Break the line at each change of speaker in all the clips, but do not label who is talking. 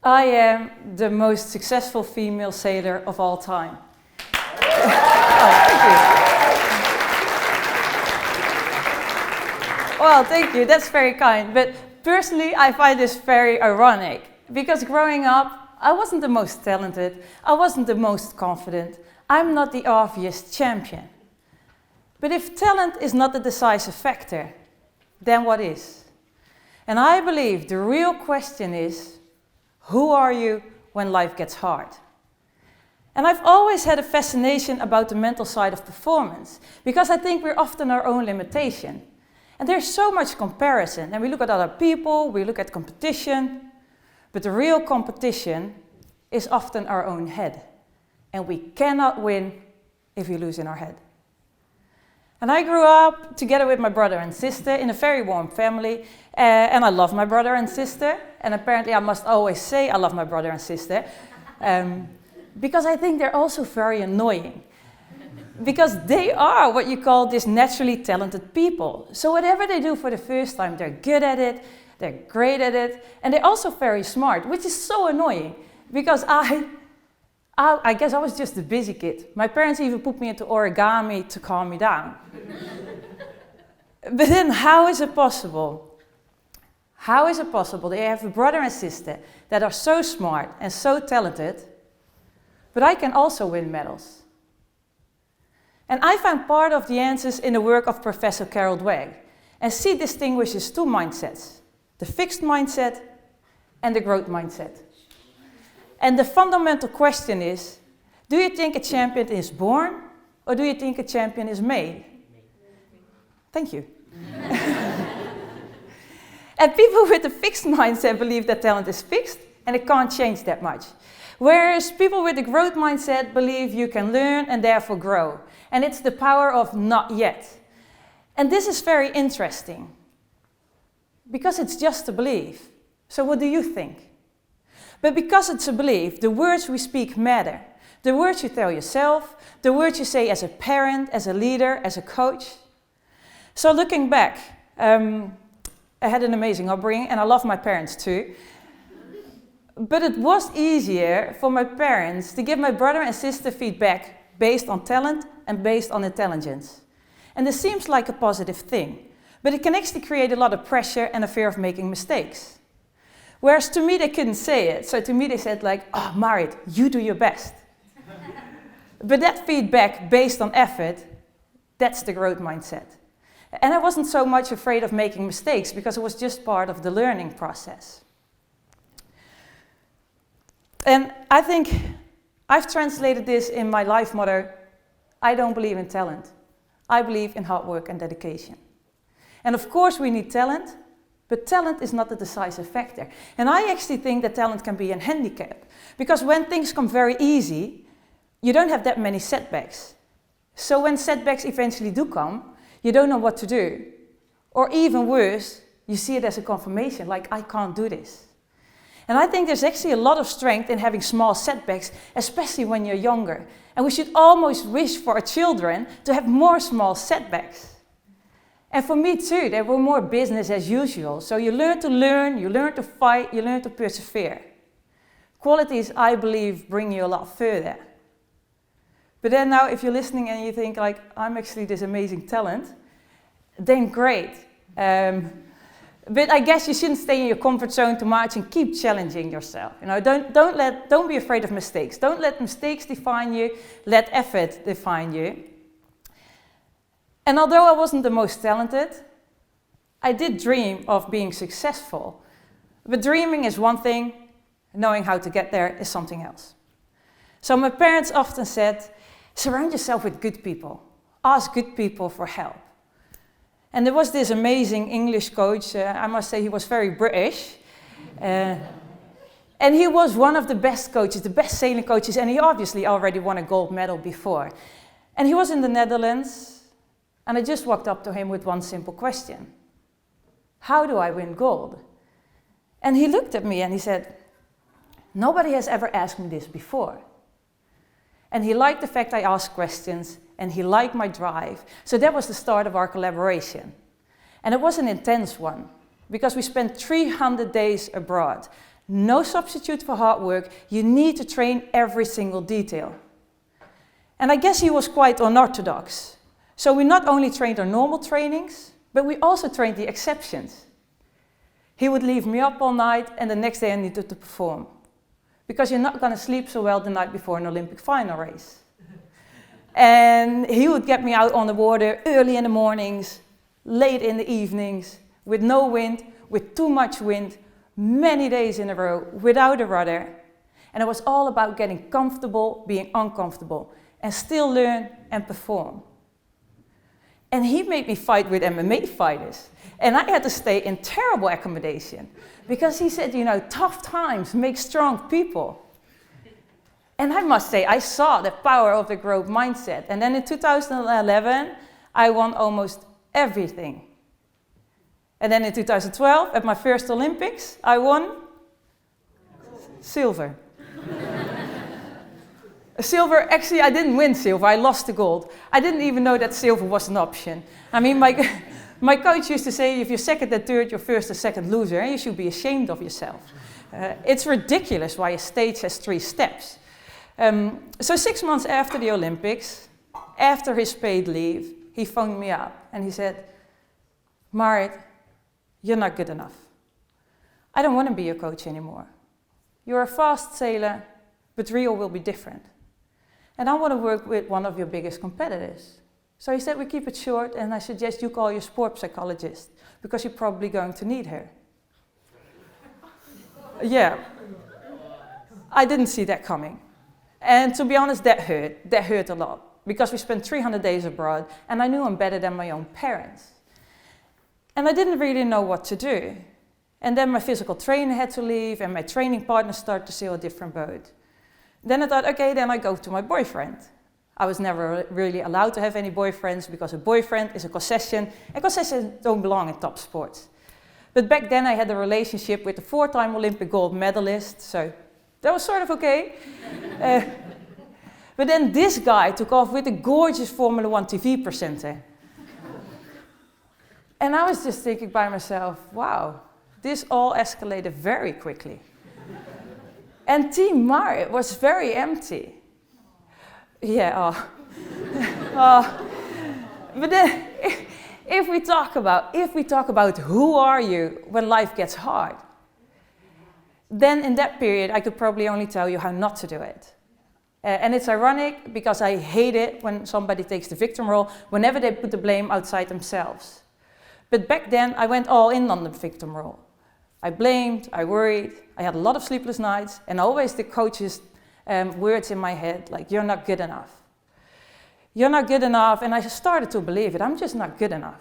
I am the most successful female sailor of all time. Oh, thank you. Well, thank you, that's very kind. But personally, I find this very ironic. Because growing up, I wasn't the most talented, I wasn't the most confident, I'm not the obvious champion. But if talent is not the decisive factor, then what is? And I believe the real question is, who are you when life gets hard? And I've always had a fascination about the mental side of performance, because I think we're often our own limitation. And there's so much comparison, and we look at other people, we look at competition, but the real competition is often our own head. And we cannot win if we lose in our head. And I grew up together with my brother and sister in a very warm family, and I love my brother and sister, and apparently I must always say I love my brother and sister, because I think they're also very annoying. Because they are what you call these naturally talented people. So whatever they do for the first time, they're good at it, they're great at it, and they're also very smart, which is so annoying, because I guess I was just a busy kid. My parents even put me into origami to calm me down. But then how is it possible? How is it possible that you have a brother and sister that are so smart and so talented, but I can also win medals? And I found part of the answers in the work of Professor Carol Dweck, and she distinguishes two mindsets, the fixed mindset and the growth mindset. And the fundamental question is, do you think a champion is born, or do you think a champion is made? Thank you. And people with a fixed mindset believe that talent is fixed, and it can't change that much. Whereas people with a growth mindset believe you can learn and therefore grow. And it's the power of not yet. And this is very interesting, because it's just a belief. So what do you think? But because it's a belief, the words we speak matter. The words you tell yourself, the words you say as a parent, as a leader, as a coach. So looking back, I had an amazing upbringing, and I love my parents too. But it was easier for my parents to give my brother and sister feedback based on talent and based on intelligence. And this seems like a positive thing, but it can actually create a lot of pressure and a fear of making mistakes. Whereas to me, they couldn't say it. So to me, they said like, oh, Marit, you do your best. But that feedback based on effort, that's the growth mindset. And I wasn't so much afraid of making mistakes, because it was just part of the learning process. And I think I've translated this in my life motto, I don't believe in talent. I believe in hard work and dedication. And of course we need talent, but talent is not the decisive factor. And I actually think that talent can be a handicap, because when things come very easy, you don't have that many setbacks. So when setbacks eventually do come, you don't know what to do. Or even worse, you see it as a confirmation, like I can't do this. And I think there's actually a lot of strength in having small setbacks, especially when you're younger. And we should almost wish for our children to have more small setbacks. And for me too, they were more business as usual. So you learn, you learn to fight, you learn to persevere. Qualities, I believe, bring you a lot further. But then now, if you're listening and you think like, I'm actually this amazing talent, then great. But I guess you shouldn't stay in your comfort zone too much and keep challenging yourself. You know, don't be afraid of mistakes. Don't let mistakes define you. Let effort define you. And although I wasn't the most talented, I did dream of being successful. But dreaming is one thing, knowing how to get there is something else. So my parents often said, surround yourself with good people. Ask good people for help. And there was this amazing English coach, I must say he was very British. And he was one of the best coaches, the best sailing coaches, and he obviously already won a gold medal before. And he was in the Netherlands, and I just walked up to him with one simple question. How do I win gold? And he looked at me and he said, nobody has ever asked me this before. And he liked the fact I asked questions, and he liked my drive. So that was the start of our collaboration. And it was an intense one, because we spent 300 days abroad. No substitute for hard work. You need to train every single detail. And I guess he was quite unorthodox. So we not only trained our normal trainings, but we also trained the exceptions. He would leave me up all night and the next day I needed to perform. Because you're not going to sleep so well the night before an Olympic final race. And he would get me out on the water early in the mornings, late in the evenings, with no wind, with too much wind, many days in a row, without a rudder. And it was all about getting comfortable, being uncomfortable, and still learn and perform. And he made me fight with MMA fighters. And I had to stay in terrible accommodation. Because he said, you know, tough times make strong people. And I must say, I saw the power of the growth mindset. And then in 2011, I won almost everything. And then in 2012, at my first Olympics, I won silver. Silver, actually, I didn't win silver, I lost the gold. I didn't even know that silver was an option. I mean, my coach used to say, if you're second and third, you're first and second loser, and you should be ashamed of yourself. It's ridiculous why a stage has 3 steps. So 6 months after the Olympics, after his paid leave, he phoned me up and he said, Marit, you're not good enough. I don't want to be your coach anymore. You're a fast sailor, but Rio will be different. And I want to work with one of your biggest competitors. So he said, we keep it short, and I suggest you call your sport psychologist, because you're probably going to need her. Yeah, I didn't see that coming. And to be honest, that hurt a lot, because we spent 300 days abroad, and I knew him better than my own parents. And I didn't really know what to do. And then my physical trainer had to leave, and my training partner started to sail a different boat. Then I thought, okay, then I go to my boyfriend. I was never really allowed to have any boyfriends, because a boyfriend is a concession, and concessions don't belong in top sports. But back then I had a relationship with a 4-time Olympic gold medalist, so that was sort of okay. But then this guy took off with a gorgeous Formula 1 TV presenter. And I was just thinking by myself, wow, this all escalated very quickly. And Team Marit was very empty. Yeah, but then if we talk about who are you when life gets hard, then in that period I could probably only tell you how not to do it. And it's ironic because I hate it when somebody takes the victim role whenever they put the blame outside themselves. But back then I went all in on the victim role. I blamed, I worried, I had a lot of sleepless nights, and always the coach's words in my head, like, you're not good enough. You're not good enough, and I started to believe it, I'm just not good enough.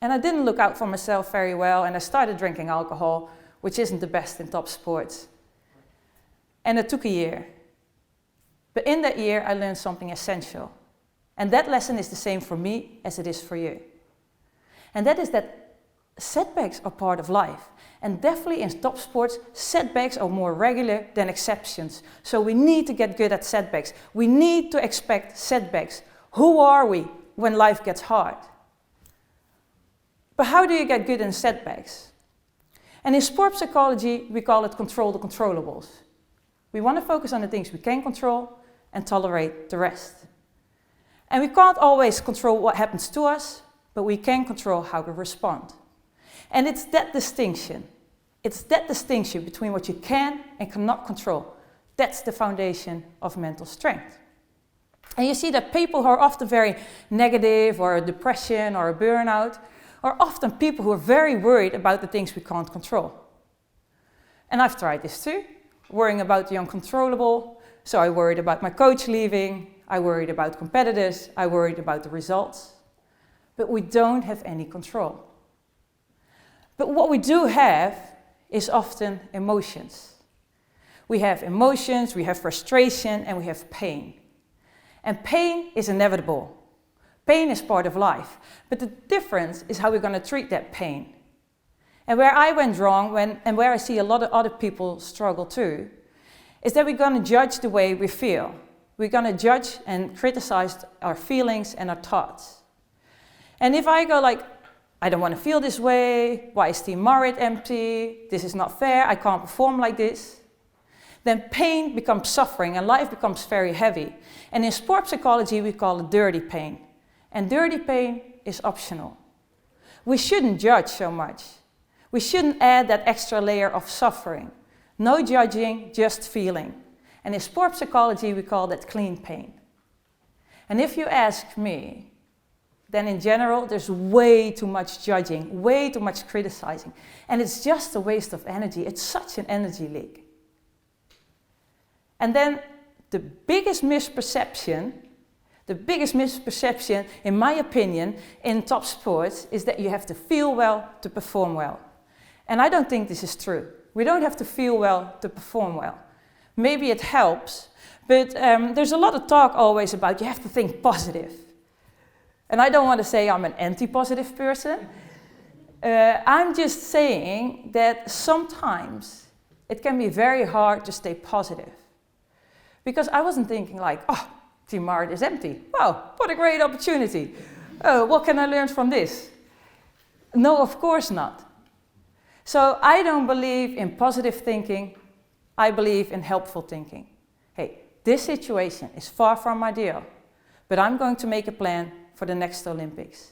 And I didn't look out for myself very well, and I started drinking alcohol, which isn't the best in top sports. And it took a year. But in that year, I learned something essential. And that lesson is the same for me as it is for you. And that is that setbacks are part of life. And definitely in top sports, setbacks are more regular than exceptions. So we need to get good at setbacks. We need to expect setbacks. Who are we when life gets hard? But how do you get good in setbacks? And in sport psychology, we call it control the controllables. We want to focus on the things we can control and tolerate the rest. And we can't always control what happens to us, but we can control how we respond. And it's that distinction. It's that distinction between what you can and cannot control. That's the foundation of mental strength. And you see that people who are often very negative, or a depression, or a burnout, are often people who are very worried about the things we can't control. And I've tried this too, worrying about the uncontrollable. So I worried about my coach leaving, I worried about competitors, I worried about the results. But we don't have any control. But what we do have is often emotions. We have emotions, we have frustration, and we have pain. And pain is inevitable. Pain is part of life. But the difference is how we're going to treat that pain. And where I went wrong, and where I see a lot of other people struggle too, is that we're going to judge the way we feel. We're going to judge and criticize our feelings and our thoughts. And if I go like, I don't want to feel this way. Why is Team Marit empty? This is not fair. I can't perform like this. Then pain becomes suffering and life becomes very heavy. And in sport psychology, we call it dirty pain. And dirty pain is optional. We shouldn't judge so much. We shouldn't add that extra layer of suffering. No judging, just feeling. And in sport psychology, we call that clean pain. And if you ask me, then in general, there's way too much judging, way too much criticizing. And it's just a waste of energy. It's such an energy leak. And then the biggest misperception, in my opinion, in top sports is that you have to feel well to perform well. And I don't think this is true. We don't have to feel well to perform well. Maybe it helps, but there's a lot of talk always about you have to think positive. And I don't want to say I'm an anti-positive person. I'm just saying that sometimes it can be very hard to stay positive. Because I wasn't thinking like, oh, Team Marit is empty. Wow, what a great opportunity. Oh, what can I learn from this? No, of course not. So I don't believe in positive thinking. I believe in helpful thinking. Hey, this situation is far from ideal, but I'm going to make a plan for the next Olympics.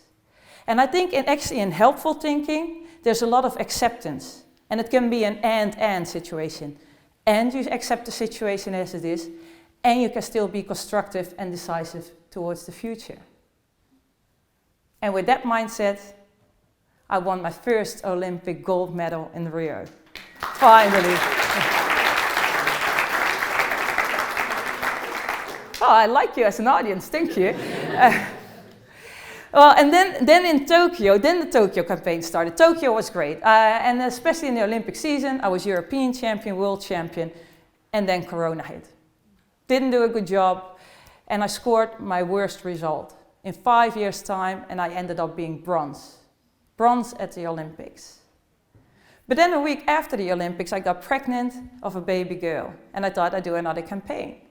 And I think actually in helpful thinking, there's a lot of acceptance. And it can be an and situation. And you accept the situation as it is, and you can still be constructive and decisive towards the future. And with that mindset, I won my first Olympic gold medal in Rio. Finally. Oh, I like you as an audience, thank you. Well, and then in Tokyo, the Tokyo campaign started. Tokyo was great, and especially in the Olympic season, I was European champion, world champion, and then Corona hit. Didn't do a good job, and I scored my worst result in 5 years' time, and I ended up being bronze. Bronze at the Olympics. But then a week after the Olympics, I got pregnant of a baby girl, and I thought I'd do another campaign.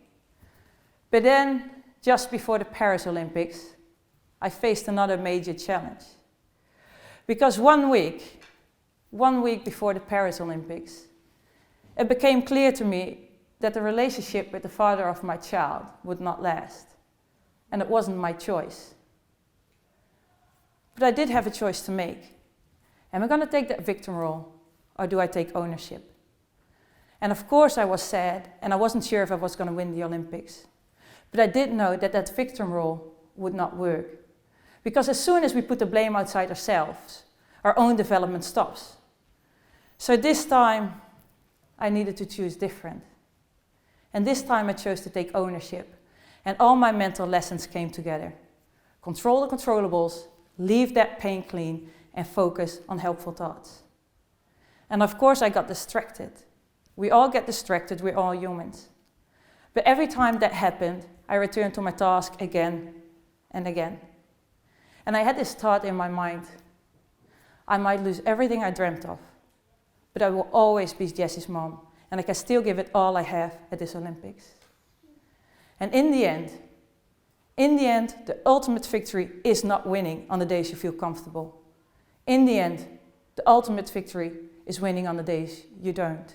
But then, just before the Paris Olympics, I faced another major challenge. Because 1 week before the Paris Olympics, it became clear to me that the relationship with the father of my child would not last. And it wasn't my choice. But I did have a choice to make. Am I going to take that victim role, or do I take ownership? And of course I was sad, and I wasn't sure if I was going to win the Olympics. But I did know that that victim role would not work. Because as soon as we put the blame outside ourselves, our own development stops. So this time, I needed to choose different. And this time I chose to take ownership. And all my mental lessons came together. Control the controllables, leave that pain clean, and focus on helpful thoughts. And of course I got distracted. We all get distracted, we're all humans. But every time that happened, I returned to my task again and again. And I had this thought in my mind, I might lose everything I dreamt of, but I will always be Jessie's mom, and I can still give it all I have at this Olympics. And in the end, the ultimate victory is not winning on the days you feel comfortable. In the end, the ultimate victory is winning on the days you don't.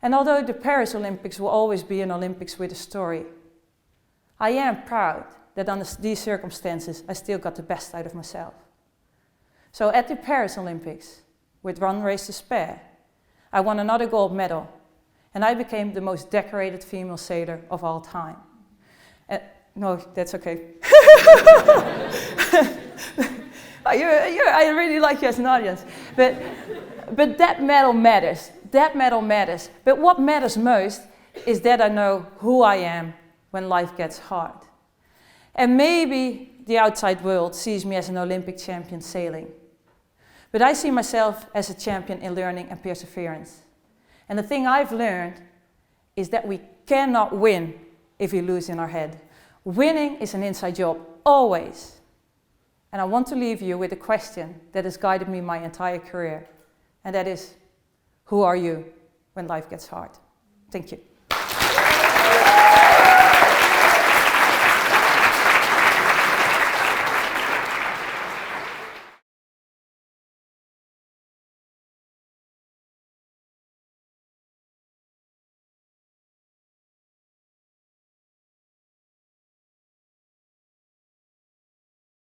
And although the Paris Olympics will always be an Olympics with a story, I am proud that under these circumstances, I still got the best out of myself. So at the Paris Olympics, with 1 race to spare, I won another gold medal, and I became the most decorated female sailor of all time. No, that's okay. I really like you as an audience. But that medal matters. That medal matters. But what matters most is that I know who I am when life gets hard. And maybe the outside world sees me as an Olympic champion sailing. But I see myself as a champion in learning and perseverance. And the thing I've learned is that we cannot win if we lose in our head. Winning is an inside job, always. And I want to leave you with a question that has guided me my entire career. And that is, who are you when life gets hard? Thank you.